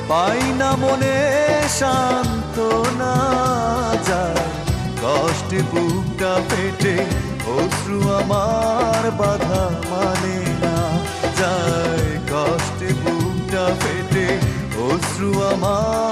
পাই না মনে সান্ত্বনা, যায় কষ্টে বুকটা পেটে, অশ্রু আমার বাধা মানে না, যায় কষ্টে বুকটা পেটে, অশ্রু আমার